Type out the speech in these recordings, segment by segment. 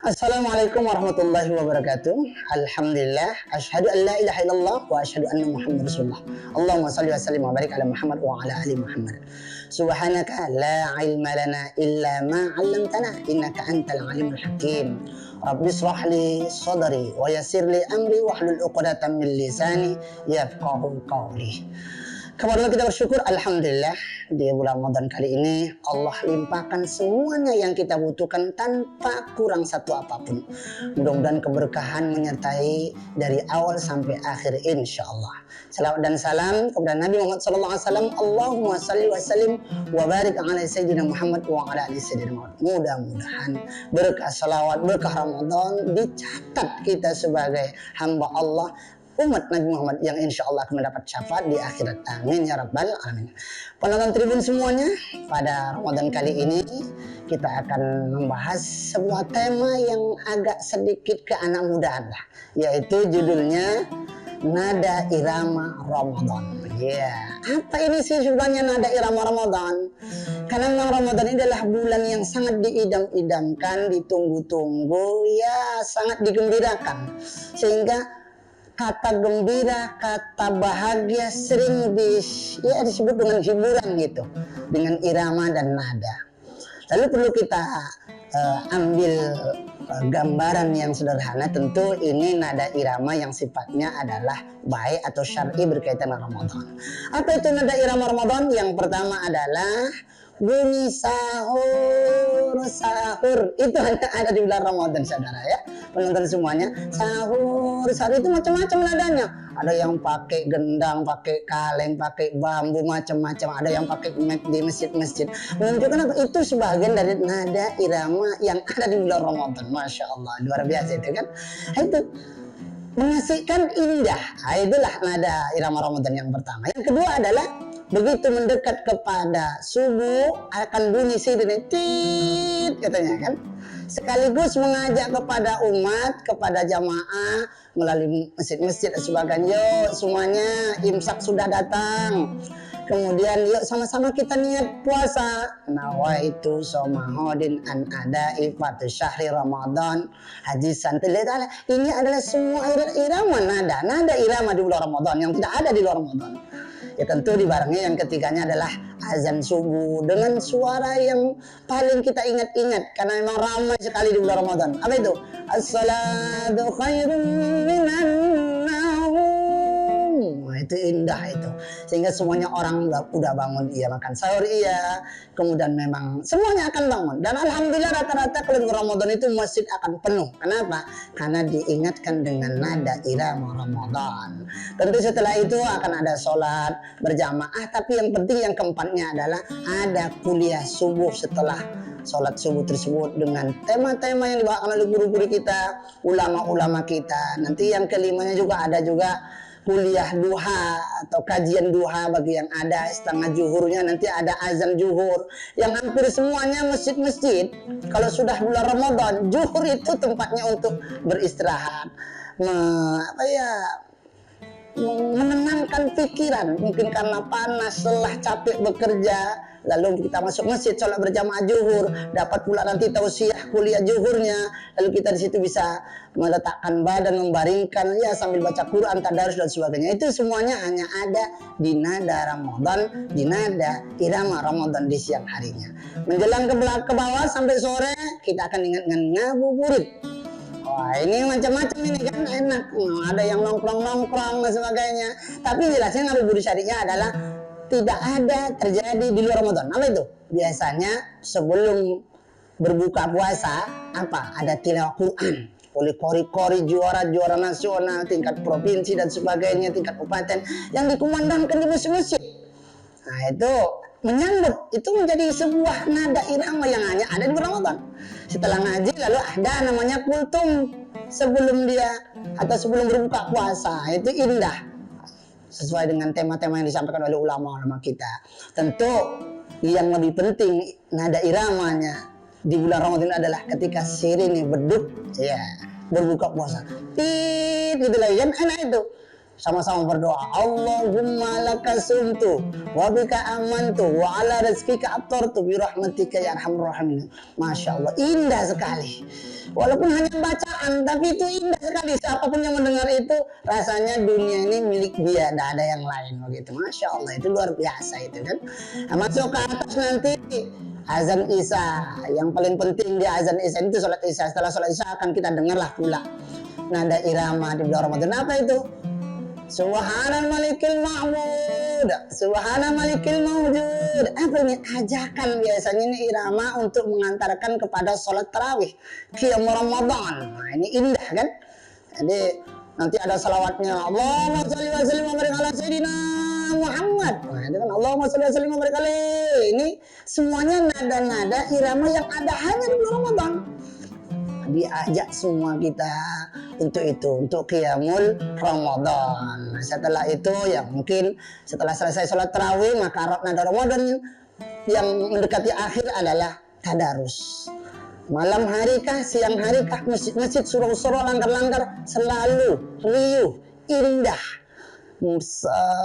Assalamualaikum warahmatullahi wabarakatuh. Alhamdulillah, asyhadu an la ilaha illallah wa asyhadu anna Muhammadar Rasulullah. Allahumma shalli wa sallim wa barik ala Muhammad wa ala ali Muhammad. Subhanaka la ilma lana illa ma 'allamtana innaka antal alimul hakim. Rabbi shrah li sadri wa yassir li amri wahlul 'uqdatam min lisani yafqahu qawli. Kepada kita bersyukur, alhamdulillah di bulan Ramadan kali ini Allah limpahkan semuanya yang kita butuhkan tanpa kurang satu apapun. Mudah-mudahan keberkahan menyertai dari awal sampai akhir insyaallah. Salawat dan salam kepada Nabi Muhammad SAW. Allahumma salli wa sallim wa barik ala Sayyidina Muhammad wa ala ali Sayyidina Muhammad. Mudah-mudahan berkah salawat, berkah Ramadan dicatat kita sebagai hamba Allah, umat Nabi Muhammad yang insya Allah akan mendapat syafaat di akhirat. Amin ya rabbal alamin. Penonton Tribun semuanya, pada Ramadan kali ini kita akan membahas sebuah tema yang agak sedikit ke anak mudaan lah, yaitu judulnya nada irama Ramadan. Ya, apa ini sih sebenarnya nada irama Ramadan? Karena memang Ramadan ini adalah bulan yang sangat diidam-idamkan, ditunggu-tunggu, ya sangat digembirakan, sehingga kata gembira, kata bahagia sering disebut dengan hiburan gitu, dengan irama dan nada. Lalu perlu kita ambil gambaran yang sederhana. Tentu ini nada irama yang sifatnya adalah baik atau syar'i berkaitan dengan Ramadan. Apa itu nada irama Ramadan? Yang pertama adalah bunyi sahur. Itu hanya ada di bulan Ramadan, saudara ya, penonton semuanya. Sahur itu macam-macam nadanya. Ada yang pakai gendang, pakai kaleng, pakai bambu, macam-macam. Ada yang pakai mic di masjid-masjid. Menunjukkan apa? Itu sebagian dari nada irama yang ada di bulan Ramadan. Masya Allah, luar biasa itu kan. Itu mengasihkan, indah. Itulah nada irama Ramadan yang pertama. Yang kedua adalah begitu mendekat kepada subuh akan bunyi sirine tit katanya kan, sekaligus mengajak kepada umat, kepada jamaah melalui masjid-masjid dan sebagainya. Yuk semuanya, imsak sudah datang. Kemudian yuk sama-sama kita niat puasa. Nawaitu somahodin an ada ifatu syahri Ramadan haji santai. Ini adalah semua irama nada irama di bulan Ramadan yang tidak ada di luar Ramadan. Ya tentu dibarengi yang ketiganya adalah azan subuh dengan suara yang paling kita ingat-ingat karena memang ramai sekali di bulan Ramadan. Apa itu? As-salatu khairun minan naum. Itu indah itu. Sehingga semuanya orang udah bangun, iya makan sahur, iya. Kemudian memang semuanya akan bangun. Dan alhamdulillah rata-rata kalau Ramadan itu masjid akan penuh. Kenapa? Karena diingatkan dengan nada irama Ramadan. Tentu setelah itu akan ada sholat berjamaah. Tapi yang penting yang keempatnya adalah ada kuliah subuh setelah sholat subuh tersebut dengan tema-tema yang dibawakan oleh guru-guru kita, ulama-ulama kita. Nanti yang kelimanya juga ada juga kuliah duha atau kajian duha bagi yang ada setengah zuhurnya, nanti ada azan zuhur yang hampir semuanya masjid-masjid kalau sudah bulan Ramadan zuhur itu tempatnya untuk beristirahat, menenangkan pikiran, mungkin karena panas, lelah, capek bekerja. Lalu kita masuk masjid, sholat berjamaah zuhur, dapat pula nanti tausiah kuliah zuhurnya. Lalu kita di situ bisa meletakkan badan, membaringkan, ya sambil baca Quran, tadarus dan sebagainya. Itu semuanya hanya ada di nada Ramadan, di nada irama Ramadan di siang harinya. Menjelang ke bawah sampai sore kita akan ingat dengan ngabuburit. Wah ini macam-macam ini kan enak. Ada yang nongkrong-nongkrong dan sebagainya. Tapi jelasnya ngabuburit syariahnya adalah tidak ada terjadi di luar Ramadan. Apa itu? Biasanya sebelum berbuka puasa ada tilawah Quran oleh kori-kori juara-juara nasional, tingkat provinsi dan sebagainya, tingkat kabupaten yang dikumandangkan di masjid-masjid. Nah itu menyambut, itu menjadi sebuah nada irama yang hanya ada di bulan Ramadan. Setelah ngaji lalu ada namanya kultum sebelum dia atau sebelum berbuka puasa. Itu indah sesuai dengan tema-tema yang disampaikan oleh ulama-ulama kita. Tentu yang lebih penting nada iramanya di bulan Ramadan adalah ketika sirine beduk, ya berbuka puasa. Tit gitu lagi kan enak itu. Sama-sama berdoa. Allahumma laka sumtu wa bika amantu wa ala rizkika aftartu bi rahmatika ya arhamar rahimin. Masya Allah, indah sekali. Walaupun hanya bacaan, tapi itu indah sekali. Siapapun yang mendengar itu, rasanya dunia ini milik dia, tidak ada yang lain begitu. Masya Allah, itu luar biasa itu kan. Nah, masuk ke atas nanti azan Isya. Yang paling penting di azan Isya itu sholat Isya. Setelah sholat Isya akan kita dengarlah pula nada irama di bulan Ramadan. Apa itu? Subhanal malikil ma'mud, subhanal malikil mawjud. Apa ini? Ajakan biasanya ini irama untuk mengantarkan kepada sholat tarawih qiyam Ramadan. Nah, ini indah kan? Jadi nanti ada salawatnya, Allahumma sholli wa sallim wa barik ala sayyidina Muhammad. Nah, itu kan Allahumma sholli wa sallim wa barik ala. Ini semuanya nada-nada irama yang ada hanya di bulan Ramadan. Diajak semua kita untuk itu, untuk qiyamul Ramadan. Nah, setelah itu ya mungkin setelah selesai sholat tarawih maka nada Ramadan yang mendekati akhir adalah tadarus. Malam hari kah, siang hari kah, masjid surau-surau, langgar-langgar selalu riuh, indah,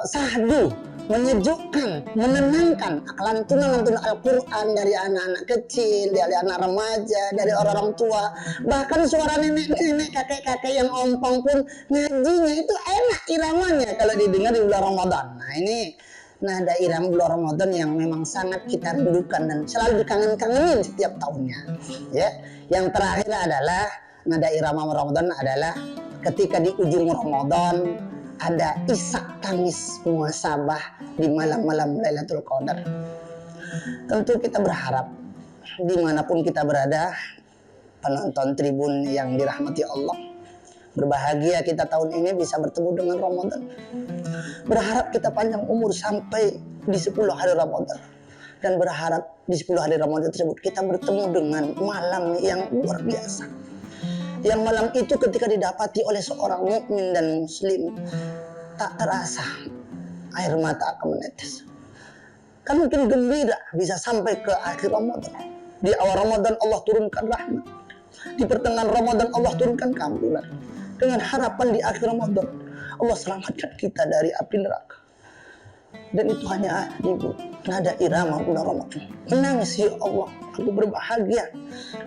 sahdu, menyejukkan, menenangkan. Lantunan Al-Quran dari anak-anak kecil, dari anak remaja, dari orang-orang tua, bahkan suara nenek-nenek, kakek-kakek yang ompong pun ngajinya itu enak iramanya kalau didengar di bulan Ramadan. Nah, ini nada irama bulan Ramadan yang memang sangat kita rindukan dan selalu dikangen-kangenin setiap tahunnya. Ya, yang terakhir adalah nada irama Ramadan adalah ketika di ujung Ramadan ada isak tangis muhasabah di malam-malam Lailatul Qadar. Tentu kita berharap dimanapun kita berada, penonton tribun yang dirahmati Allah, berbahagia kita tahun ini bisa bertemu dengan Ramadan. Berharap kita panjang umur sampai di 10 hari Ramadan. Dan berharap di 10 hari Ramadan tersebut kita bertemu dengan malam yang luar biasa. Yang malam itu ketika didapati oleh seorang mukmin dan muslim, tak terasa air mata akan menetes. Kan mungkin gembira bisa sampai ke akhir Ramadan. Di awal Ramadan Allah turunkan rahmat. Di pertengahan Ramadan Allah turunkan keampunan. Dengan harapan di akhir Ramadan Allah selamatkan kita dari api neraka. Dan itu hanya di nada irama bulan Ramadan. Menangis, ya Allah, aku berbahagia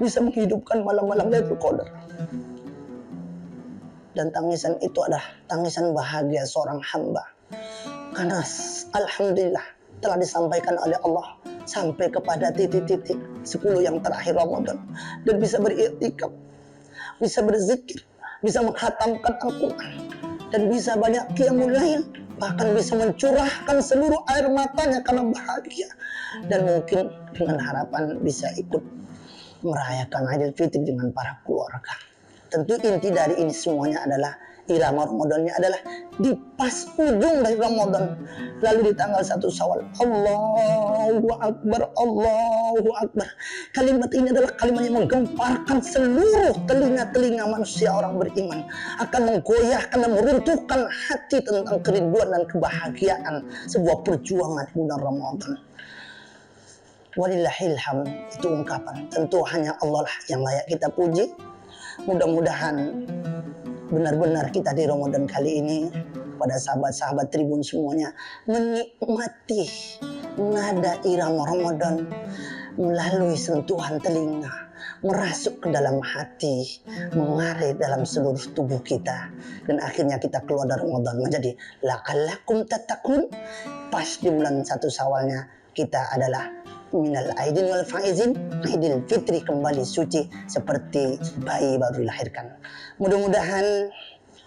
bisa menghidupkan malam-malam Lailatul Qadar. Dan tangisan itu adalah tangisan bahagia seorang hamba. Karena alhamdulillah telah disampaikan oleh Allah sampai kepada titik-titik 10 yang terakhir Ramadan. Dan bisa beriktikaf, bisa berzikir, bisa menghatamkan Al-Quran, dan bisa banyak qiyamul lail, bahkan bisa mencurahkan seluruh air matanya karena bahagia. Dan mungkin dengan harapan bisa ikut merayakan Idul Fitri dengan para keluarga. Tentu inti dari ini semuanya adalah irama Ramadannya adalah di pas ujung dari Ramadan, lalu di tanggal 1 Syawal. Allahu Akbar, Allahu Akbar. Kalimat ini adalah kalimat yang menggemparkan seluruh telinga-telinga manusia orang beriman, akan menggoyahkan dan meruntuhkan hati tentang kerinduan dan kebahagiaan sebuah perjuangan bulan Ramadan. Walillahilham, itu ungkapan. Tentu hanya Allah lah yang layak kita puji. Mudah-mudahan benar-benar kita di Ramadan kali ini, pada sahabat-sahabat tribun semuanya, menikmati nada irama Ramadan melalui sentuhan telinga, merasuk ke dalam hati, mengalir dalam seluruh tubuh kita, dan akhirnya kita keluar dari Ramadan menjadi la'allakum tattaqun. Pas di bulan 1 Syawalnya kita adalah minal aidin wal faizin, Idul Fitri kembali suci seperti bayi baru dilahirkan. Mudah-mudahan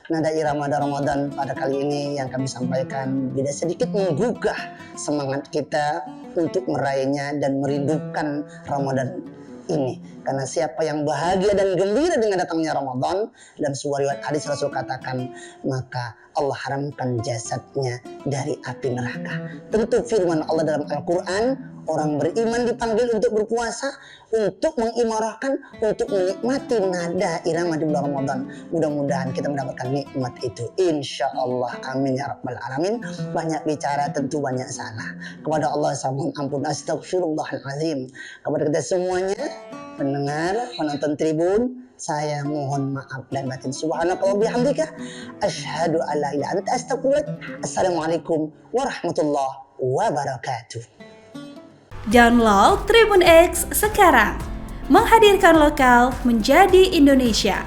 nada irama Ramadan pada kali ini yang kami sampaikan bisa sedikit menggugah semangat kita untuk meraihnya dan merindukan Ramadan ini. Karena siapa yang bahagia dan gembira dengan datangnya Ramadan, dalam sebuah riwayat hadis Rasul katakan, maka Allah haramkan jasadnya dari api neraka. Tentu firman Allah dalam Al-Quran, orang beriman dipanggil untuk berpuasa, untuk mengimarahkan, untuk menikmati nada irama di bulan Ramadan. Mudah-mudahan kita mendapatkan nikmat itu, insya Allah. Amin ya rabbal alamin. Banyak bicara tentu banyak salah. Kepada Allah saya mohon ampun, astagfirullahaladzim. Kepada kita semuanya, pendengar, penonton tribun, Saya mohon maaf dan batin. Subhanakallah bihamdika asyhadu alla ilaha illa anta astaghfiruka. Assalamualaikum warahmatullahi wabarakatuh. Download Tribun X sekarang. Menghadirkan lokal menjadi Indonesia.